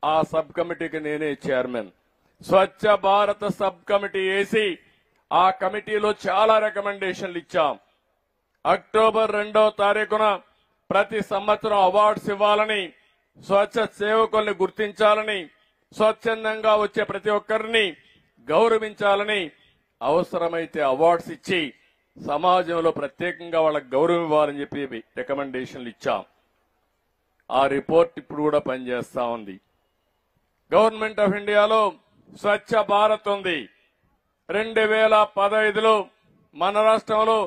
ఆ సబ్ కమిటీకి నేనే chairman. Swachh Bharat sub committee వేసి ఆ కమిటీలో చాలా రికమెండేషన్లు ఇచ్చాం. అక్టోబర్ 2వ తారీఖున ప్రతి సంవత్సరం అవార్డ్స్ ఇవ్వాలని, స్వచ్ఛ సేవకుల్ని గుర్తించాలని, స్వచ్ఛందంగా వచ్చే ప్రతి ఒక్కరిని గౌరవించాలని, అవసరమైతే అవార్డ్స్ ఇచ్చి సమాజంలో ప్రత్యేకంగా వాళ్ళకి గౌరవం ఇవ్వాలని చెప్పి రికమెండేషన్లు ఇచ్చాం. ఆ రిపోర్ట్ ఇప్పుడు కూడా పనిచేస్తా ఉంది. గవర్నమెంట్ ఆఫ్ ఇండియాలో స్వచ్ఛ భారత్ ఉంది. 2015లో మన రాష్ట్రంలో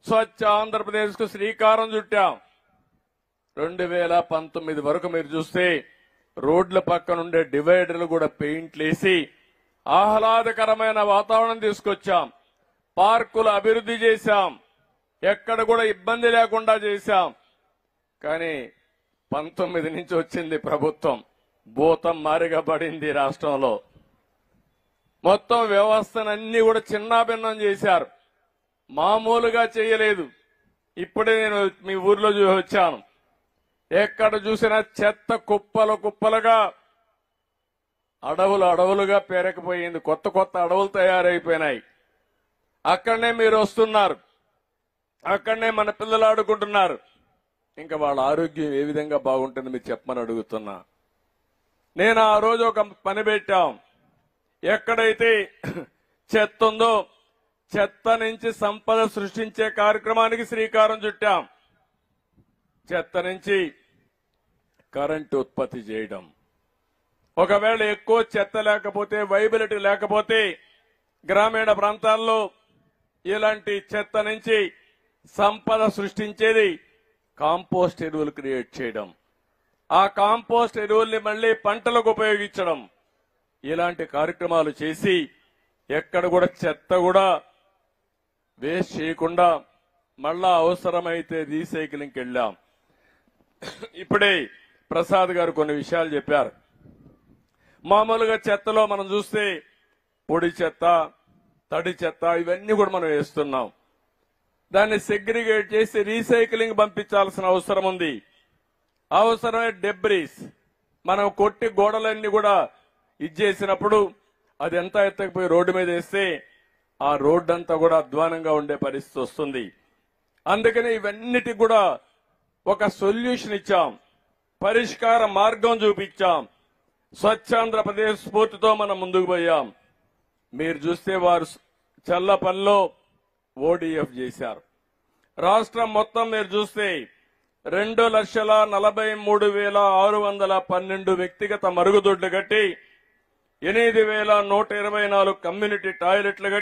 స్వచ్ఛ ఆంధ్రప్రదేశ్ కు శ్రీకారం చుట్టాం. 2019 వరకు మీరు చూస్తే రోడ్ల పక్కన ఉండే డివైడర్లు కూడా పెయింట్లు వేసి ఆహ్లాదకరమైన వాతావరణం తీసుకొచ్చాం. పార్కులు అభివృద్ధి చేశాం. ఎక్కడ కూడా ఇబ్బంది లేకుండా చేశాం. కానీ 19 నుంచి వచ్చింది ప్రభుత్వం, భూతం మారిగా పడింది రాష్ట్రంలో. మొత్తం వ్యవస్థనన్నీ కూడా చిన్నాభిన్నం చేశారు. మామూలుగా చేయలేదు. ఇప్పుడే నేను మీ ఊర్లో చూసి వచ్చాను. ఎక్కడ చూసినా చెత్త కుప్పలు కుప్పలుగా, అడవులు అడవులుగా పేరకపోయింది. కొత్త కొత్త అడవులు తయారైపోయినాయి. అక్కడనే మీరు వస్తున్నారు, అక్కడనే మన పిల్లలు ఆడుకుంటున్నారు. ఇంకా వాళ్ళ ఆరోగ్యం ఏ విధంగా బాగుంటుంది మీరు చెప్పమని అడుగుతున్నా. నేను ఆ రోజు ఒక పని పెట్టాం. ఎక్కడైతే చెత్త ఉందో చెత్త నుంచి సంపద సృష్టించే కార్యక్రమానికి శ్రీకారం చుట్టాం. చెత్త నుంచి కరెంటు ఉత్పత్తి చేయడం. ఒకవేళ ఎక్కువ చెత్త లేకపోతే, వైబిలిటీ లేకపోతే గ్రామీణ ప్రాంతాల్లో ఇలాంటి చెత్త నుంచి సంపద సృష్టించేది కాంపోస్ట్ ఎరువులు క్రియేట్ చేయడం. ఆ కాంపోస్ట్ ఎరువుల్ని మళ్లీ పంటలకు ఉపయోగించడం. ఇలాంటి కార్యక్రమాలు చేసి ఎక్కడ కూడా చెత్త కూడా వేస్ట్ చేయకుండా మళ్ళా అవసరమైతే రీసైక్లింగ్కి వెళ్ళాం. ఇప్పుడే ప్రసాద్ గారు కొన్ని విషయాలు చెప్పారు. మామూలుగా చెత్తలో మనం చూస్తే పొడి చెత్త, తడి చెత్త ఇవన్నీ కూడా మనం వేస్తున్నాం. దాన్ని సెగ్రిగేట్ చేసి రీసైక్లింగ్ పంపించాల్సిన అవసరం ఉంది. అవసరమే డెబ్రీస్ మనం కొట్టి గోడలన్నీ కూడా ఇచ్చేసినప్పుడు అది ఎంత ఎత్తకపోయి రోడ్డు మీద వేస్తే ఆ రోడ్డు అంతా కూడా అధ్వానంగా ఉండే పరిస్థితి వస్తుంది. అందుకని ఇవన్నిటికి కూడా ఒక సొల్యూషన్ ఇచ్చాం, పరిష్కార మార్గం చూపించాం. స్వచ్ఛాంధ్రప్రదేశ్ స్ఫూర్తితో మనం ముందుకు పోయాం. మీరు చూస్తే వారు చల్లపల్లిలో ఓడిఎఫ్ చేశారు. రాష్ట్రం మొత్తం మీరు చూస్తే 2,43,612 వ్యక్తిగత మరుగుదొడ్లు కట్టి 8,124 కమ్యూనిటీ టాయిలెట్లు